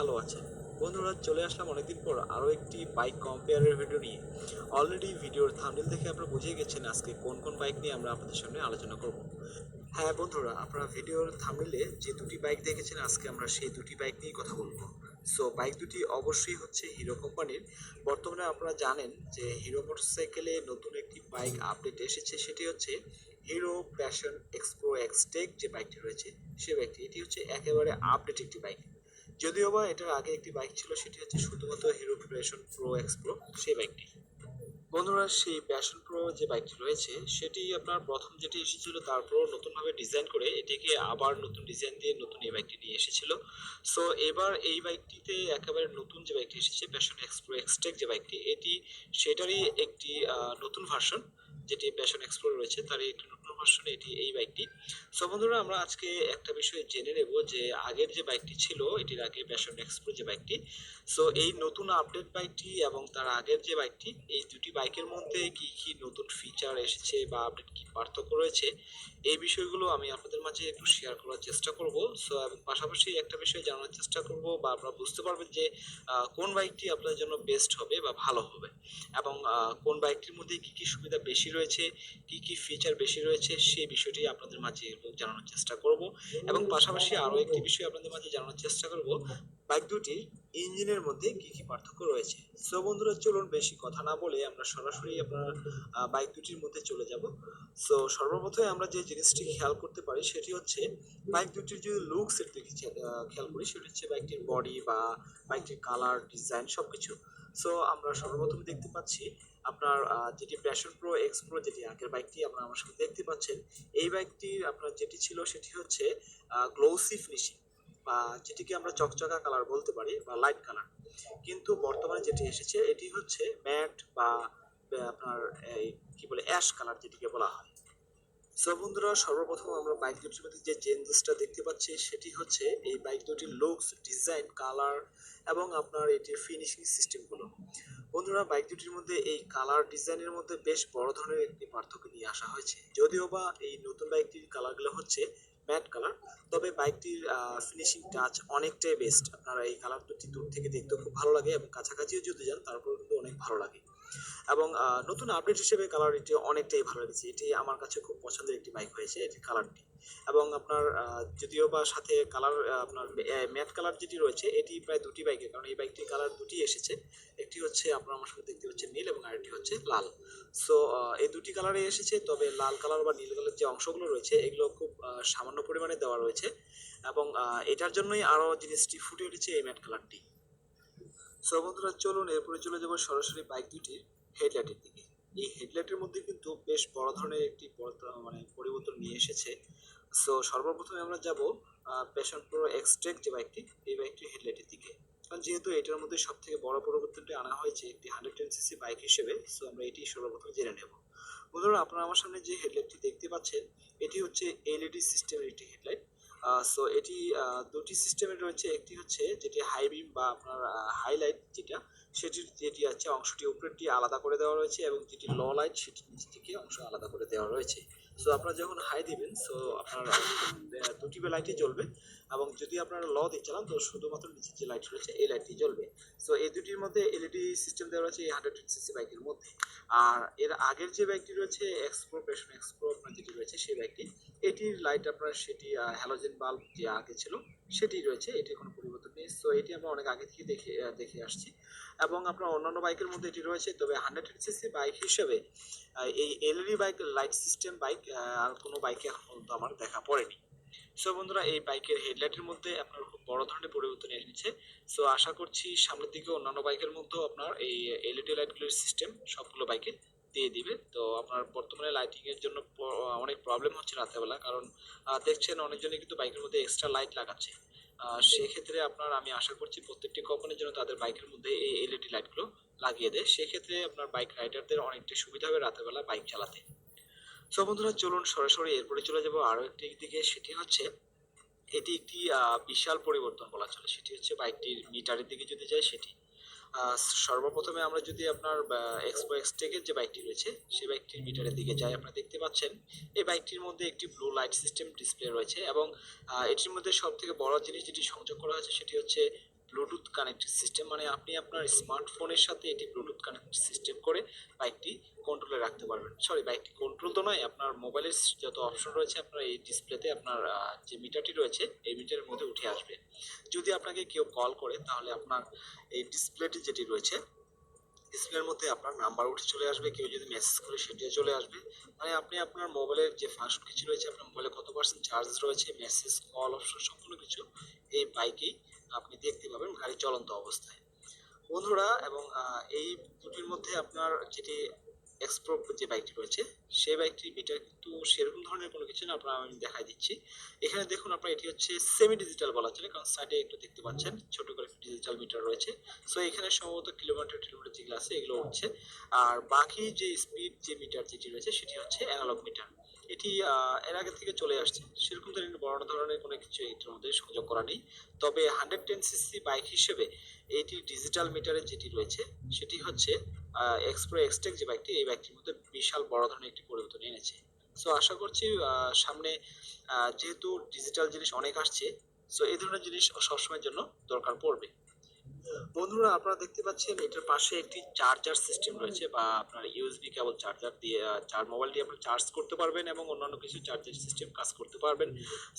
ভালো আছেন। বন্ধুরা, চলে আসলাম অনেকদিন পর আরও একটি বাইক কম্পেয়ারের ভিডিও নিয়ে। অলরেডি ভিডিওর থাম্বনেল দেখে আপনারা বুঝে গেছেন আজকে কোন কোন বাইক নিয়ে আমরা আপনাদের সামনে আলোচনা করব। হ্যাঁ বন্ধুরা, আপনারা ভিডিওর থাম্বনেলে যে দুটি বাইক দেখেছেন আজকে আমরা সেই দুটি বাইক নিয়েই কথা বলবো। সো বাইক দুটি অবশ্যই হচ্ছে হিরো কোম্পানির। বর্তমানে আপনারা জানেন যে হিরো মোটরসাইকেলে নতুন একটি বাইক আপডেট এসেছে, সেটি হচ্ছে হিরো প্যাশন এক্সপ্রো এক্সটেক যে বাইকটি রয়েছে সে বাইকটি। এটি হচ্ছে একেবারে আপডেট একটি বাইক। যদিও বা এটার আগে একটি বাইক ছিল, সেটি হচ্ছে শুধুমাত্র হিরো প্যাশন প্রো এক্সপ্রো সেই বাইকটি। বন্ধুরা, সেই প্যাশন প্রো যে বাইকটি রয়েছে সেটি আপনার প্রথম যেটি এসেছিল তারপর নতুনভাবে ডিজাইন করে এটিকে আবার নতুন ডিজাইন দিয়ে নতুন এই বাইকটি নিয়ে এসেছিল। সো এবার এই বাইকটিতে একেবারে নতুন যে বাইকটি এসেছে প্যাশন এক্সপ্রো এক্সটেক যে বাইকটি, এটি সেটারই একটি নতুন ভার্সন। যেটি প্যাশন এক্সপ্রো রয়েছে তারই একটি নতুন ভার্সন এটি এই বাইকটি। সো বন্ধুরা, আমরা আজকে একটা বিষয় জেনে নেব যে আগের যে বাইকটি ছিল, এটির আগে প্যাশন এক্সপ্রো যে বাইকটি, সো এই নতুন আপডেট বাইকটি এবং তার আগের যে বাইকটি, এই দুটি বাইকের মধ্যে কি কি নতুন ফিচার এসেছে বা আপডেট কি পার্থক্য রয়েছে, এই বিষয়গুলো আমি আপনাদের মাঝে একটু শেয়ার করার চেষ্টা করব। সো এবং পাশাপাশি একটা বিষয় জানার চেষ্টা করব বা আপনারা বুঝতে পারবেন যে কোন বাইকটি আপনাদের জন্য বেস্ট হবে বা ভালো হবে, এবং কোন বাইকটির মধ্যে কি কি সুবিধা বেশি রয়েছে, কি কি ফিচার বেশি রয়েছে সেই বিষয়টি আপনাদের মাঝে জানানোর চেষ্টা করব। এবং পাশাপাশি আরও একটি বিষয় আপনাদের মাঝে জানানোর চেষ্টা করব, বাইক দুটির ইঞ্জিনের মধ্যে কি কি পার্থক্য রয়েছে। সো বন্ধুরা, চলুন বেশি কথা না বলে আমরা সরাসরি আপনার বাইক দুটির মধ্যে চলে যাব। সো সর্বপ্রথমে আমরা যে জিনিসটি খেয়াল করতে পারি সেটি হচ্ছে বাইক দুটির যদি লুকস এর দিকে খেয়াল করি, সেটি হচ্ছে বাইকটির বডি বা বাইকটির কালার ডিজাইন সবকিছু। সো আমরা সর্বপ্রথম দেখতে পাচ্ছি আপনার যেটি প্যাশন প্রো এক্সপ্রো, যেটি আগের বাইকটি আপনারা আমার সাথে দেখতে পাচ্ছেন, এই বাইকটির আপনার যেটি ছিল সেটি হচ্ছে গ্লোসি ফিনিশিং বা যেটিকে আমরা চকচকা কালার বলতে পারি বা লাইট কালার। কিন্তু বর্তমানে যেটি এসেছে এটি হচ্ছে ম্যাট বা আপনার এই কি বলে অ্যাশ কালার যেটিকে বলা হয়। সো বন্ধুরা, সর্বপ্রথম আমরা বাইক দুটির মধ্যে যে চেঞ্জেসটা দেখতে পাচ্ছি সেটি হচ্ছে এই বাইক দুটির লুকস, ডিজাইন, কালার এবং আপনার এটির ফিনিশিং সিস্টেমগুলো। বন্ধুরা, বাইক দুটির মধ্যে এই কালার ডিজাইনের মধ্যে বেশ বড় ধরনের একটি পার্থক্য নিয়ে আসা হয়েছে। যদিও বা এই নতুন বাইকটির কালারগুলো হচ্ছে ম্যাট কালার, তবে বাইকটির ফিনিশিং টাচ অনেকটাই বেস্ট। আপনারা এই কালার দুটি দূর থেকে দেখতে খুব ভালো লাগে এবং কাছাকাছিও যদি যান তারপর কিন্তু অনেক ভালো লাগে। এবং নতুন আপডেট হিসেবে কালার এটি অনেকটাই ভালো লেগেছে। এটি আমার কাছে খুব পছন্দের একটি বাইক হয়েছে এটির কালারটি। এবং আপনার যদিও বা সাথে কালার আপনার ম্যাট কালার যেটি রয়েছে এটি প্রায় দুটি বাইকের, কারণ এই বাইকটির কালার দুটি এসেছে। একটি হচ্ছে আপনার আমার সাথে দেখতে পাচ্ছেন নীল এবং আরেকটি হচ্ছে লাল। সো এই দুটি কালারে এসেছে, তবে লাল কালার বা নীল কালার যে অংশগুলো রয়েছে এগুলো খুব সামান্য পরিমাণে দেওয়া রয়েছে, এবং এটার জন্যই আরও জিনিসটি ফুটে উঠেছে এই ম্যাট কালারটি। সো বন্ধুরা, চলুন এরপরে চলে যাবো সরাসরি বাইক দুটির হেডলাইটের দিকে। এই হেডলাইটের মধ্যে কিন্তু বেশ বড় ধরনের একটি মানে পরিবর্তন নিয়ে এসেছে। সো সর্বপ্রথমে আমরা যাব প্যাশন প্রো এক্সট্রেক যে বাইকটি, এই বাইকটির হেডলাইটের দিকে। কারণ যেহেতু এটার মধ্যে সব থেকে বড় পরিবর্তনটি আনা হয়েছে একটি 110cc বাইক হিসেবে, সো আমরা এটি সর্বপ্রথম জেনে নেব। বন্ধুরা, আপনারা আমার সামনে যে হেডলাইটটি দেখতে পাচ্ছেন এটি হচ্ছে এলইডি সিস্টেমের একটি হেডলাইট। সো এটি দুটি সিস্টেমের রয়েছে। একটি হচ্ছে যেটি হাই বিম বা আপনার হাইলাইট যেটা, সেটির যেটি আছে অংশটি উপরেরটি আলাদা করে দেওয়া রয়েছে, এবং যেটি লো লাইট সেটি নিচ থেকে অংশ আলাদা করে দেওয়া রয়েছে। সো আপনারা যখন হাই দিবেন সো আপনার দুটি লাইটই জ্বলবে, এবং যদি আপনারা লো দিয়ে চালান তো শুধুমাত্র নিচের যে লাইট রয়েছে এই লাইটটি জ্বলবে। সো এই দুটির মধ্যে এলইডি সিস্টেম দেওয়া রয়েছে এই 110cc বাইকের মধ্যে। আর এর আগের যে বাইকটি রয়েছে এক্সপ্রো প্যাশন এক্সপ্রো আপনার যেটি রয়েছে সেই বাইকটি, এটির লাইট আপনার সেটি হ্যালোজেন বাল্ব যে আগে ছিল সেটি রয়েছে, এটির কোনো পরিবর্তন নেই। সো এটি আমরা অনেক আগে থেকে দেখে আসছি, এবং আপনার অন্যান্য বাইকের মধ্যে এটি রয়েছে। তবে 110cc বাইক হিসেবে এই LED bike light system bike আর কোনো বাইকে এখন পর্যন্ত আমার দেখা পড়েনি। সো বন্ধুরা, এই বাইকের হেডলাইটের মধ্যে আপনার খুব বড় ধরনের পরিবর্তন এনেছে। সো আশা করছি সামনের দিকে অন্যান্য বাইকের মধ্যেও আপনার এই এলইডি লাইটগুলোর সিস্টেম সবগুলো বাইকে দিয়ে দিবে। তো আপনার বর্তমানে লাইটিং এর জন্য অনেক প্রবলেম হচ্ছে রাতেরবেলা, কারণ দেখছেন অনেকজনই কিন্তু বাইকের মধ্যে এক্সট্রা লাইট লাগাচ্ছে। সেক্ষেত্রে আপনার আমি আশা করছি প্রত্যেকটি কোম্পানির জন্য তাদের বাইকের মধ্যে এই এলইডি লাইটগুলো লাগিয়ে দেয়। সেক্ষেত্রে আপনার বাইক রাইডারদের অনেকটা সুবিধা হবে রাতেরবেলা বাইক চালাতে। সো বন্ধুরা, চলুন সরাসরি এরপরে চলে যাব আরো একটি দিকে, সেটি হচ্ছে এটি একটি বিশাল পরিবর্তন বলা চলে। সেটি হচ্ছে বাইকটির মিটারের দিকে যদি যাই সেটি সর্বপ্রথমে আমরা যদি আপনার এক্সপো এক্সটেকের যে বাইকটি রয়েছে সেই বাইকটির মিটারের দিকে যাই, আপনারা দেখতে পাচ্ছেন এই বাইকটির মধ্যে একটি ব্লু লাইট সিস্টেম ডিসপ্লে রয়েছে, এবং এটির মধ্যে সব থেকে বড় জিনিস যেটি সংযোগ করা হয়েছে সেটি হচ্ছে ব্লুটুথ কানেক্টেড সিস্টেম, মানে আপনি আপনার স্মার্টফোনের সাথে এটি ব্লুটুথ কানেক্টেড সিস্টেম করে বাইকটি কন্ট্রোলে রাখতে পারবেন। সরি, বাইকটি কন্ট্রোল তো নয়, আপনার মোবাইলের যত অপশন রয়েছে আপনার এই ডিসপ্লেতে আপনার যে মিটারটি রয়েছে এই মিটারের মধ্যে উঠে আসবে। যদি আপনাকে কেউ কল করে তাহলে আপনার এই ডিসপ্লেটি যেটি রয়েছে ডিসপ্লের মধ্যে আপনার নাম্বার উঠে চলে আসবে, কেউ যদি মেসেজ করে সেটিও চলে আসবে। মানে আপনি আপনার মোবাইলের যে ফাংশন কিছু রয়েছে, আপনার মোবাইলে কত পার্সেন্ট চার্জ রয়েছে, মেসেজ, কল অপশন সম্পূর্ণ কিছু এই বাইকেই আপনি দেখতে পাবেন গাড়ি চলন্ত অবস্থায়। বন্ধুরা, এবং এই দুটির মধ্যে আপনার যেটি এক্সপ্রো যে বাইকটি রয়েছে সেই বাইকটির মিটার কিন্তু সেরকম ধরনের কোনো কিছু না, আপনার আমি দেখাই দিচ্ছি। এখানে দেখুন আপনার এটি হচ্ছে সেমি ডিজিটাল বলা চলে, কারণ সাইডে একটু দেখতে পাচ্ছেন ছোট করে ডিজিটাল মিটার রয়েছে। সো এখানে সম্ভবত কিলোমিটার যেগুলো আছে এগুলো হচ্ছে, আর বাকি যে স্পিড যে মিটার যেটি রয়েছে সেটি হচ্ছে অ্যানালগ মিটার। এটি এর আগে থেকে চলে আসছে, সেরকম বড় ধরনের কোনো কিছু এটার মধ্যে সংযোগ করা নেই। তবে 110cc বাইক হিসেবে এটি ডিজিটাল মিটারে যেটি রয়েছে সেটি হচ্ছে এক্সপ্রো এক্সটেক যে বাইকটি, এই বাইকটির মধ্যে বিশাল বড় ধরনের একটি পরিবর্তন এনেছে। সো আশা করছি সামনে যেহেতু ডিজিটাল জিনিস অনেক আসছে, সো এই ধরনের জিনিস সবসময়ের জন্য দরকার পড়বে। বন্ধুরা, আপনারা দেখতে পাচ্ছেন এটার পাশে একটি চার্জার সিস্টেম রয়েছে, বা আপনার ইউএসবি কেবল চার্জার দিয়ে মোবাইলটি আপনার চার্জ করতে পারবেন এবং অন্যান্য কিছু চার্জার সিস্টেম কাজ করতে পারবেন।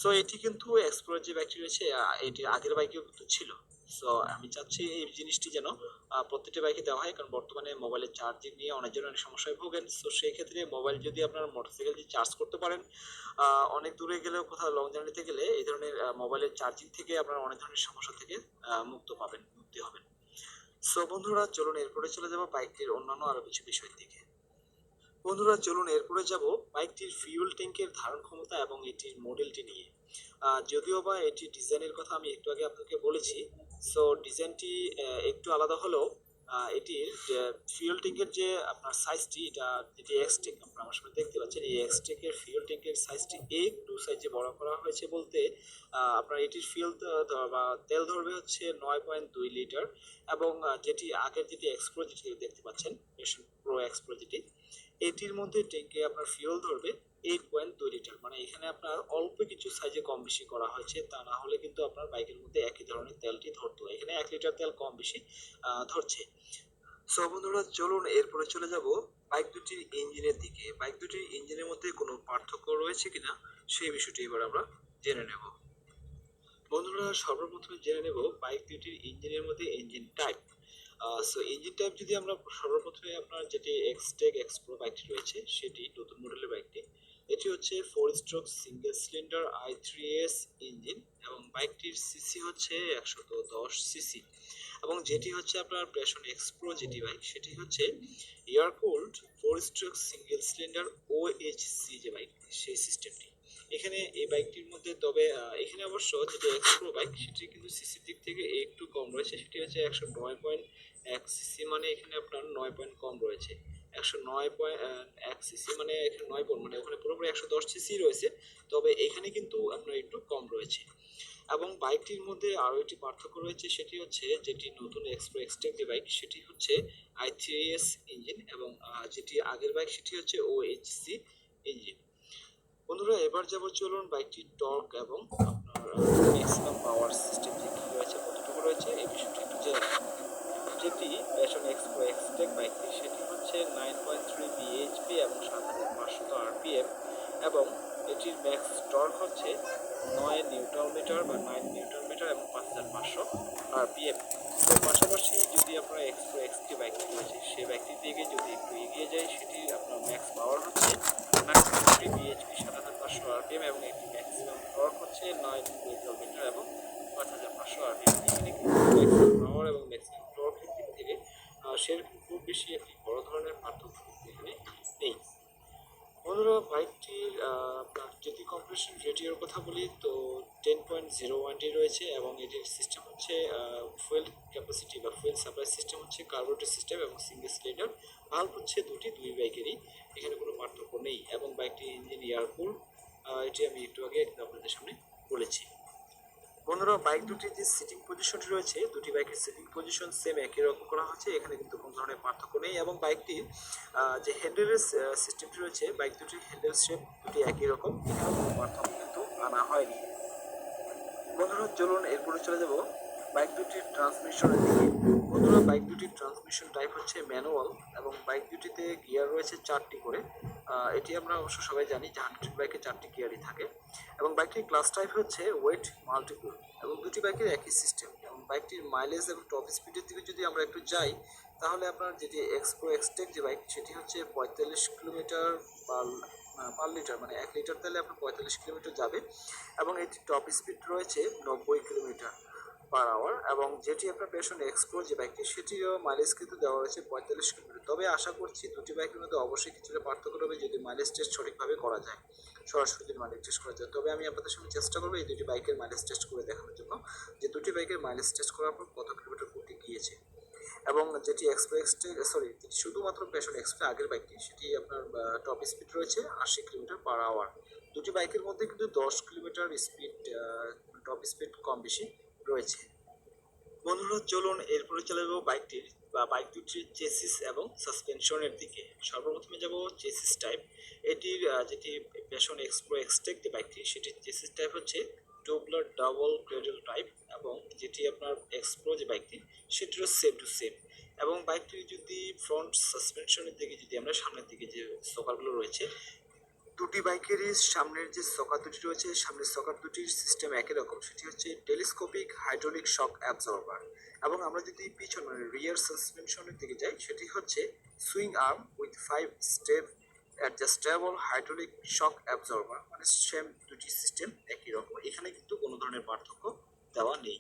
সো এটি কিন্তু এক্সপ্লোর যে বাইকটি রয়েছে এটি আগের বাইকেও কিন্তু ছিল। সো আমি চাচ্ছি এই জিনিসটি যেন প্রত্যেকটা বাইকে দেওয়া হয়, কারণ বর্তমানে মোবাইলের চার্জিং নিয়ে অনেকজন অনেক সমস্যায় ভোগেন। সো সেই ক্ষেত্রে মোবাইল যদি আপনার মোটরসাইকেল দিয়ে চার্জ করতে পারেন, অনেক দূরে গেলেও কোথাও লং জার্নিতে গেলে এই ধরনের মোবাইলের চার্জিং থেকে আপনারা অনেক ধরনের সমস্যা থেকে মুক্তি হবেন। সো বন্ধুরা, চলুন এরপরে চলে যাব বাইকটির অন্যান্য আরো কিছু বিষয়ের দিকে। বন্ধুরা, চলুন এরপরে যাব বাইকটির ফিউল ট্যাঙ্কের ধারণ ক্ষমতা এবং এটির মডেলটি নিয়ে। যদিও বা এটি ডিজাইনের কথা আমি একটু আগে আপনাকে বলেছি, সো ডিজাইনটি একটু আলাদা হলেও এটির ফিউল ট্যাঙ্কের যে আপনার সাইজটি, এটা যেটি এক্সটেক আপনারা আমার সামনে দেখতে পাচ্ছেন, এই এক্সটেকের ফিউল ট্যাঙ্কের সাইজটি একটু সাইজে বড় করা হয়েছে বলতে আপনার এটির ফিউল বা তেল ধরবে হচ্ছে 9.2 লিটার, এবং যেটি আগের যেটি এক্সপ্রো যেটি দেখতে পাচ্ছেন, প্রো এক্সপ্রো যেটি, এটির মধ্যে ট্যাঙ্কে আপনার ফিউল ধরবে 8.2 লিটার। মানে এখানে আপনার অল্প কিছু সাইজে কম বেশি করা হয়েছে, তা না হলে কিন্তু আপনার বাইকের মধ্যে একই ধরনের তেলটি ধরতো, এখানে 1 লিটার তেল কম বেশি ধরছে। সো বন্ধুরা, চলুন এরপরে চলে যাব বাইক দুটির ইঞ্জিনের দিকে। বাইক দুটির ইঞ্জিনের মধ্যে কোনো পার্থক্য রয়েছে কিনা সেই বিষয়টি এবার আমরা জেনে নেব। বন্ধুরা, সর্বপ্রথমে জেনে নেব বাইক দুটির ইঞ্জিনের মধ্যে engine type. So engine type যদি আমরা সর্বপ্রথমে আপনার যেটি এক্সটেক এক্সপ্রো বাইকটি রয়েছে সেটি নতুন মডেলের বাইকটি, এটি হচ্ছে 4 stroke single cylinder i3s engine, এবং বাইকটির সিসি হচ্ছে 110 সিসি। এবং যেটি হচ্ছে আপনার প্যাশন এক্সপ্রো যেটি বাইক সেটি হচ্ছে air cooled 4 stroke single cylinder OHC যে বাইক, সেই সিস্টেমটি এখানে এই বাইকটির মধ্যে। তবে এখানে অবশ্য যেটা এক্সপ্রো বাইক সেটি কিন্তু সিসির দিক থেকে একটু কম রয়েছে, সেটি হচ্ছে 109.1 সিসি, মানে এখানে আপনার 9 পয়েন্ট কম রয়েছে। 109.1 সিসি মানে এখানে 9 পয়েন্ট, মানে ওখানে পুরোপুরি 110 সিসি রয়েছে, তবে এখানে কিন্তু আপনার একটু কম রয়েছে। এবং বাইকটির মধ্যে আরো একটি পার্থক্য রয়েছে, সেটি হচ্ছে যেটি নতুন এক্সপ্রো এক্সটেক যে বাইক সেটি হচ্ছে i3s ইঞ্জিন, এবং যেটি আগের বাইক সেটি হচ্ছে ওএইচসি ইঞ্জিন। বন্ধুরা, এবার যাব, চলুন বাইকটির টর্ক এবং আপনার ম্যাক্সিমাম পাওয়ার সিস্টেম যে কি রয়েছে, কতটুকু রয়েছে এই বিষয়টি একটু জেনে নিন। যেটি প্যাশন এক্সপ্রো এক্সটেক বাইকটি সেটি হচ্ছে 9.3 বিএইচপি এবং 7500 আরপিএম, এবং এটির ম্যাক্স টর্ক হচ্ছে 9 নিউটন মিটার বা 9 নিউটন মিটার এবং 5500 আরপিএম। তো পাশাপাশি যদি আপনার এক্সপ্রো এক্সটি বাইকটি রয়েছে সেই বাইকটি থেকে যদি একটু এগিয়ে যায়, সেটি আপনার ম্যাক্স পাওয়ার হচ্ছে 9.3 বিএইচপি 7500 আরপিএম, এবং এটি ম্যাক্সিমাম টর্ক হচ্ছে 9 নিউটন মিটার এবং 5500 আরপিএম। এখানে কিন্তু ম্যাক্সিমাম পাওয়ার এবং ম্যাক্সিমাম টর্কের দিক থেকে সেরকম খুব বেশি একটি বড় ধরনের পার্থক্য এখানে নেই। বন্ধুরা, বাইকটির আপনার যদি কম্প্রেশন রেডিওর কথা বলি তো 10.01টি রয়েছে, এবং এটির সিস্টেম হচ্ছে ফুয়েল ক্যাপাসিটি বা ফুয়েল সাপ্লাই সিস্টেম হচ্ছে কার্বোরেটর সিস্টেম, এবং সিঙ্গেল সিলিন্ডার ভাল্ব হচ্ছে দুই বাইকেরই, এখানে কোনো পার্থক্য নেই। এবং বাইকটির ইঞ্জিন এয়ারকুল, এটি আমি একটু আগে আপনাদের সামনে বলেছি। বন্ধুরা, বাইক দুটির যে সিটিং পজিশনটি রয়েছে, দুটি বাইকের সিটিং পজিশন সেম একই রকম করা হয়েছে, এখানে কিন্তু কোনো ধরনের পার্থক্য নেই। এবং বাইকটির যে হ্যান্ডেলের সিস্টেমটি রয়েছে, বাইক দুটির হ্যান্ডেল শেপ দুটি একই রকম, এখানে কোনো পার্থক্য কিন্তু আনা হয়নি। বন্ধুরা, চলুন এরপরে চলে যাব বাইক দুটির ট্রান্সমিশনের দিকে, বন্ধুরা বাইক দুটির ট্রান্সমিশন টাইপ হচ্ছে ম্যানুয়াল এবং বাইক দুটিতে গিয়ার রয়েছে 4টি করে। এটি আমরা অবশ্য সবাই জানি যে 100 বাইকে 4টি গিয়ারই থাকে। এবং বাইকটির ক্লাস টাইপ হচ্ছে ওয়েট মাল্টিপুল এবং দুটি বাইকের একই সিস্টেম। এবং বাইকটির মাইলেজ এবং টপ স্পিডের দিকে যদি আমরা একটু যাই, তাহলে আপনার যেটি এক্সপ্রো এক্সটেক যে বাইক, সেটি হচ্ছে 45 কিলোমিটার পার লিটার, মানে 1 লিটার তেলে আপনার 45 কিলোমিটার যাবে এবং এটি টপ স্পিড রয়েছে 90 কিলোমিটার পার আওয়ার। এবং যেটি আপনার প্যাশন এক্সপ্রো যে বাইকটি, সেটিরও মাইলেজ কিন্তু দেওয়া রয়েছে 45 কিলোমিটার। তবে আশা করছি দুটি বাইকের মধ্যে অবশ্যই কিছুটা পার্থক্য হবে যদি মাইলেজ টেস্ট সঠিকভাবে করা যায়, সরাসরি যদি মাইলেজ টেস্ট করা যায়। তবে আমি আপনাদের সঙ্গে চেষ্টা করবো এই দুটি বাইকের মাইলেজ টেস্ট করে দেখানোর জন্য যে দুটি বাইকের মাইলেজ টেস্ট করার পর কত কিলোমিটার গতি গিয়েছে। এবং যেটি এক্সপ্রো এক্সটে সরি যেটি শুধুমাত্র প্যাশন এক্সপ্রো আগের বাইকটি, সেটি আপনার টপ স্পিড রয়েছে 80 কিলোমিটার পার আওয়ার। দুটি বাইকের মধ্যে কিন্তু 10 কিলোমিটার স্পিড টপ স্পিড কম বেশি রয়েছে। বন্ধুরা চলুন এরপরে চলে যাবো বাইকটির বা বাইক দুটির চেসিস এবং সাসপেনশনের দিকে। সর্বপ্রথমে যাব চেসিস টাইপ। এটির যেটি প্যাশন এক্সপ্রো এক্সটেক যে বাইকটি, সেটির চেসিস টাইপ হচ্ছে টুবলার ডাবল ক্রেডল টাইপ এবং যেটি আপনার এক্সপ্রো যে বাইকটি, সেটিরও সেম টু সেম। এবং বাইকটির যদি ফ্রন্ট সাসপেনশনের দিকে যদি আমরা সামনের দিকে যে সকারগুলো রয়েছে, দুটি বাইকেরই সামনের যে চকা দুটি রয়েছে, সামনের চকা দুটির সিস্টেম একই রকম, সেটি হচ্ছে টেলিস্কোপিক হাইড্রোলিক শক অ্যাবজর্বার। এবং আমরা যদি পিছন মানে রিয়ার সাসপেনশনের দিকে যাই, সেটি হচ্ছে swing arm with 5 step adjustable hydraulic shock absorber, মানে সেম দুটি সিস্টেম একই রকম, এখানে কিন্তু কোনো ধরনের পার্থক্য দেওয়া নেই।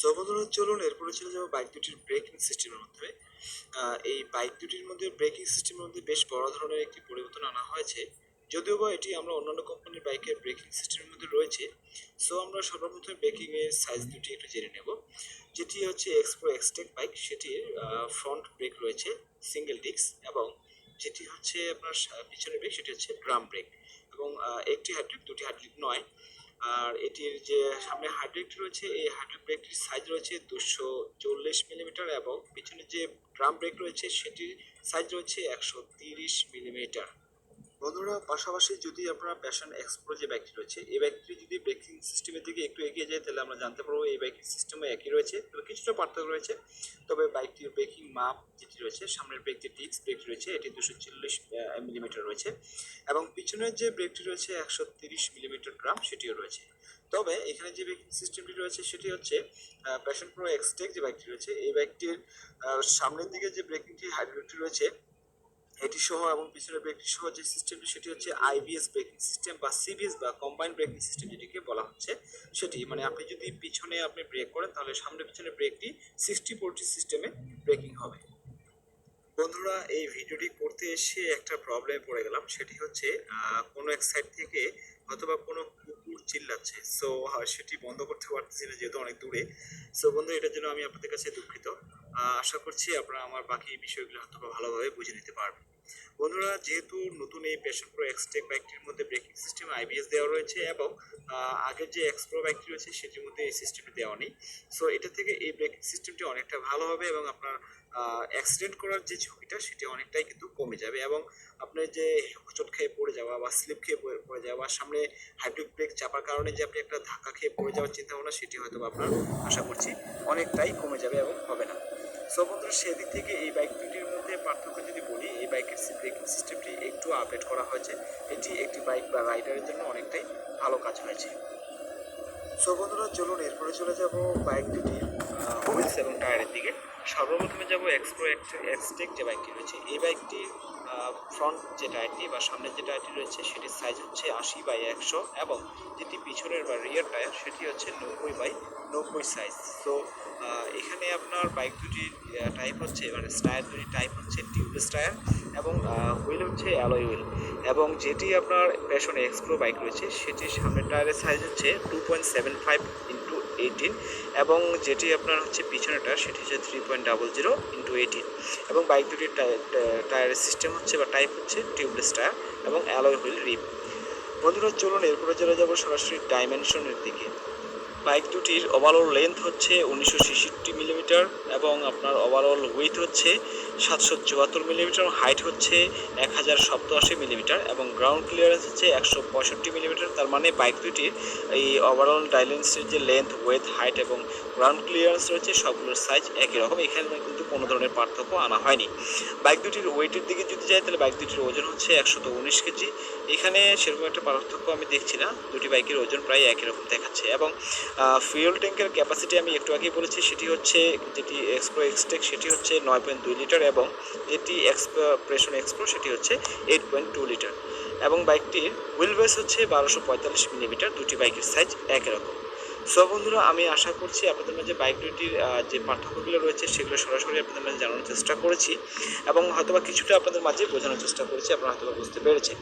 সো বন্ধুরা চলুন এরপরে চলে যাবো বাইক দুটির ব্রেকিং সিস্টেমের মাধ্যমে। এই বাইক দুটির মধ্যে ব্রেকিং সিস্টেমের মধ্যে বেশ বড় ধরনের একটি পরিবর্তন আনা হয়েছে, যদিও বা এটি আমরা অন্যান্য কোম্পানির বাইকের ব্রেকিং সিস্টেমের মধ্যে রয়েছে। সো আমরা সর্বপ্রথম ব্রেকিং এর সাইজ দুটি একটু জেনে নেব। যেটি হচ্ছে এক্সপ্রো এক্সটেক বাইক, সেটির ফ্রন্ট ব্রেক রয়েছে সিঙ্গেল ডিস্ক এবং যেটি হচ্ছে আপনার পিছনের ব্রেক, সেটি হচ্ছে ড্রাম ব্রেক এবং একটি হাইড্রোলিক দুটি হাইড্রোলিক নয়। আর এটির যে সামনে হাইড্রোলিক রয়েছে, এই হাইড্রোলিক ব্রেকটির সাইজ রয়েছে 240 মিলিমিটার এবং পিছনে যে ড্রাম ব্রেক রয়েছে সেটির সাইজ রয়েছে 130 মিলিমিটার। বন্ধুরা পাশাপাশি যদি আপনারা প্যাশন এক্সপ্রো যে বাইকটি রয়েছে, এই বাইকটি যদি ব্রেকিং সিস্টেমের দিকে একটু এগিয়ে যায়, তাহলে আমরা জানতে পারবো এই বাইকের সিস্টেমে একই রয়েছে, তবে কিছুটা পার্থক্য রয়েছে। তবে বাইকটির ব্রেকিং মাপ যেটি রয়েছে, সামনের ব্রেক যে ডিস্ক ব্রেকটি রয়েছে এটি 240 মিলিমিটার রয়েছে এবং পিছনের যে ব্রেকটি রয়েছে 130 মিলিমিটার ড্রাম সেটিও রয়েছে। তবে এখানে যে ব্রেকিং সিস্টেমটি রয়েছে সেটি হচ্ছে প্যাশন প্রো এক্সটেক যে বাইকটি রয়েছে, এই বাইকটির সামনের দিকে যে ব্রেকিংটি হাইড্রোলিকটি রয়েছে এটি সহ এবং পিছনের ব্রেকটি সহ যে সিস্টেমটি, সেটি হচ্ছে আইবিএস ব্রেকিং সিস্টেম বা সিবিএস বা কম্বাইন্ড ব্রেকিং সিস্টেম যেটিকে বলা হচ্ছে সেটি। মানে আপনি যদি পিছনে আপনি ব্রেক করেন, তাহলে সামনে পিছনে ব্রেকটি 60-40 সিস্টেমে ব্রেকিং হবে। বন্ধুরা এই ভিডিওটি করতে এসে একটা প্রবলেমে পড়ে গেলাম, সেটি হচ্ছে কোনো এক সাইড থেকে অথবা কোনো কুকুর চিল্লাচ্ছে, সো সেটি বন্ধ করতে পারতেছি না যেহেতু অনেক দূরে। সো বন্ধু এটার জন্য আমি আপনাদের কাছে দুঃখিত। আশা করছি আপনারা আমার বাকি বিষয়গুলো হয়তো ভালোভাবে বুঝে নিতে পারবেন। বন্ধুরা যেহেতু নতুন এই প্যাশন প্রো এক্সটেক বাইকটির মধ্যে ব্রেকিং সিস্টেম আইবিএস দেওয়া রয়েছে এবং আগের যে এক্সপ্রো বাইকটি রয়েছে সেটির মধ্যে এই সিস্টেমটি দেওয়া নেই, সো এটা থেকে এই ব্রেকিং সিস্টেমটি অনেকটা ভালো হবে এবং আপনার অ্যাক্সিডেন্ট করার যে ঝুঁকিটা সেটি অনেকটাই কিন্তু কমে যাবে। এবং আপনার যে হোঁচট খেয়ে পড়ে যাওয়া বা স্লিপ খেয়ে পড়ে যাওয়া বা সামনে হাইড্রোলিক ব্রেক চাপার কারণে যে আপনি একটা ধাক্কা খেয়ে পড়ে যাওয়ার চিন্তা ভাবনা, সেটি হয়তো আপনার আশা করছি অনেকটাই কমে যাবে এবং হবে না। সো বন্ধুরা সেদিক থেকে এই বাইক দুটির মধ্যে পার্থক্য যদি বলি, এই বাইকের ব্রেকিং সিস্টেমটি একটু আপডেট করা হয়েছে, এটি একটি বাইক বা রাইডারের জন্য অনেকটাই ভালো কাজ হয়েছে। সো বন্ধুরা চলুন এরপরে চলে যাব বাইক দুটির হুইলস এবং টায়ারের দিকে। সর্বপ্রথমে যাব এক্সপ্রো এক্সটেক যে বাইকটি রয়েছে, এই বাইকটি ফ্রন্ট যে টায়ারটি বা সামনের যে টায়ারটি রয়েছে সেটির সাইজ হচ্ছে 80/100 এবং যেটি পিছনের বা রিয়ার টায়ার সেটি হচ্ছে 90/90 সাইজ। তো এখানে আপনার বাইক দুটির টাইপ হচ্ছে মানে টায়ার দুটির টাইপ হচ্ছে টিউবলেস টায়ার এবং হুইল হচ্ছে অ্যালয় হুইল। এবং যেটি আপনার প্যাশন এক্সপ্রো বাইক রয়েছে সেটির সামনের টায়ারের সাইজ হচ্ছে 2.75x18 এবং যেটি আপনার হচ্ছে পিছনের টায়ার সেটি হচ্ছে 3.00x18 এবং বাইক দুটির টায়ারের সিস্টেম হচ্ছে বা টাইপ হচ্ছে টিউবলেস টায়ার এবং অ্যালয় হুইল রিম। বন্ধুরা চলুন এরপরে চলে যাব সরাসরি ডাইমেনশনের দিকে। বাইক দুটির ওভারঅল লেন্থ হচ্ছে 1966 মিলিমিটার এবং আপনার ওভারঅল উইথ হচ্ছে 774 মিলিমিটার, হাইট হচ্ছে 1087 মিলিমিটার এবং গ্রাউন্ড ক্লিয়ারেন্স হচ্ছে 165 মিলিমিটার। তার মানে বাইক দুটির এই ওভারঅল ডাইলেন্সের যে লেন্থ, ওয়েথ, হাইট এবং গ্রাউন্ড ক্লিয়ারেন্স রয়েছে সবগুলোর সাইজ একই রকম, এখানে কিন্তু কোনো ধরনের পার্থক্য আনা হয়নি। বাইক দুটির ওয়েটের দিকে যদি যাই তাহলে বাইক দুটির ওজন হচ্ছে 119 কেজি। এখানে সেরকম একটা পার্থক্য আমি দেখছি না, দুটি বাইকের ওজন প্রায় একই রকম দেখাচ্ছে। এবং ফুয়েল ট্যাঙ্কের ক্যাপাসিটি আমি একটু আগেই বলেছি, সেটি হচ্ছে যেটি এক্সপ্রো এক্সটেক সেটি হচ্ছে 9.2 লিটার এবং যেটি এক্সপ্রো সেটি হচ্ছে 8.2 লিটার এবং বাইকটির হুইল বেস হচ্ছে 1245 মিলিমিটার। দুটি বাইকের সাইজ একই রকম। সো বন্ধুরা, আমি আশা করছি আপনাদের মাঝে বাইক দুটির যে পার্থক্যগুলো রয়েছে সেগুলো সরাসরি আপনাদের মাঝে জানানোর চেষ্টা করেছি এবং হয়তোবা কিছুটা আপনাদের মাঝে বোঝানোর চেষ্টা করেছি, আপনারা হয়তোবা বুঝতে পেরেছেন।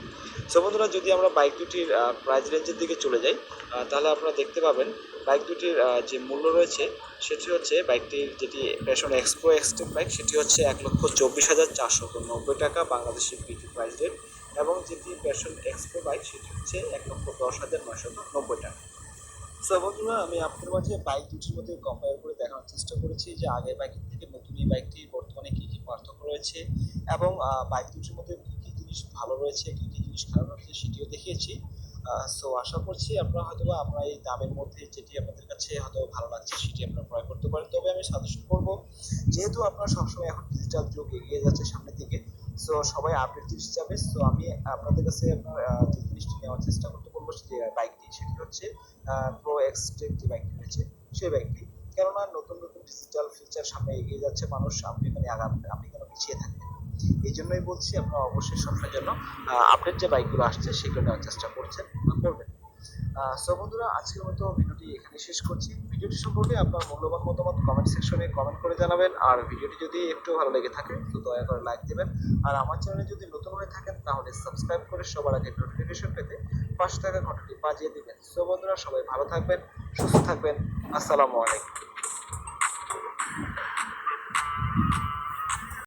সো বন্ধুরা, যদি আমরা বাইক দুটির প্রাইস রেঞ্জের দিকে চলে যাই তাহলে আপনারা দেখতে পাবেন বাইক দুটির যে মূল্য রয়েছে সেটি হচ্ছে বাইকটির যেটি প্যাশন এক্সপ্রো এক্সটেক বাইক সেটি হচ্ছে 1,24,490 টাকা বাংলাদেশি বিক্রি প্রাইস রেট এবং যেটি প্যাশন এক্সপ্রো বাইক সেটি হচ্ছে 1,10,990 টাকা। সো বন্ধুরা, আমি আপনাদের মাঝে বাইক দুটির মধ্যে কম্পেয়ার করে দেখানোর চেষ্টা করেছি যে আগের বাইকের থেকে নতুন এই বাইকটি বর্তমানে কী কী পার্থক্য রয়েছে এবং বাইক দুটির মধ্যে কী কী জিনিস ভালো রয়েছে, কী কী জিনিস খারাপ রয়েছে সেটিও দেখিয়েছি। সো আশা করছি আপনারা হয়তোবা আমরা এই দামের মধ্যে যেটি আপনাদের কাছে হয়তো ভালো লাগছে সেটি আপনারা ক্রয় করতে পারেন। তবে আমি সাজেশন করবো, যেহেতু আপনারা সবসময় এখন ডিজিটাল যুগ এগিয়ে যাচ্ছে সামনের দিকে, সো সবাই আপডেট জিনিস যাবে। সো আমি আপনাদের কাছে আপনার যে জিনিসটি নেওয়ার চেষ্টা করতে বলবো যে বাইকটি সেটি হচ্ছে প্রো এক্সটেক যে বাইকটি রয়েছে সেই বাইকটি। কেননা নতুন নতুন ডিজিটাল ফিচার সামনে এগিয়ে যাচ্ছে মানুষ, আপনি এখানে আপনি কেন পিছিয়ে থাকবেন? এই জন্যই বলছি আপনারা অবশ্যই সবসময়ের জন্য আপডেট যে বাইকগুলো আসছে সেগুলো নেওয়ার চেষ্টা করছেন বা করবেন। সো বন্ধুরা, আজকের মতো ভিডিওটি এখানে শেষ করছি। ভিডিওটি সম্পর্কে আপনার মূল্যবান মতামত কমেন্ট সেকশনে কমেন্ট করে জানাবেন। আর ভিডিওটি যদি একটু ভালো লেগে থাকে তো দয়া করে লাইক দেবেন। আর আমার চ্যানেলে যদি নতুন হয়ে থাকেন তাহলে সাবস্ক্রাইব করে সবার আগে নোটিফিকেশন পেতে পাশে থাকা ঘন্টাটি বাজিয়ে দিবেন। সো বন্ধুরা, সবাই ভালো থাকবেন, সুস্থ থাকবেন। আসসালামু আলাইকুম।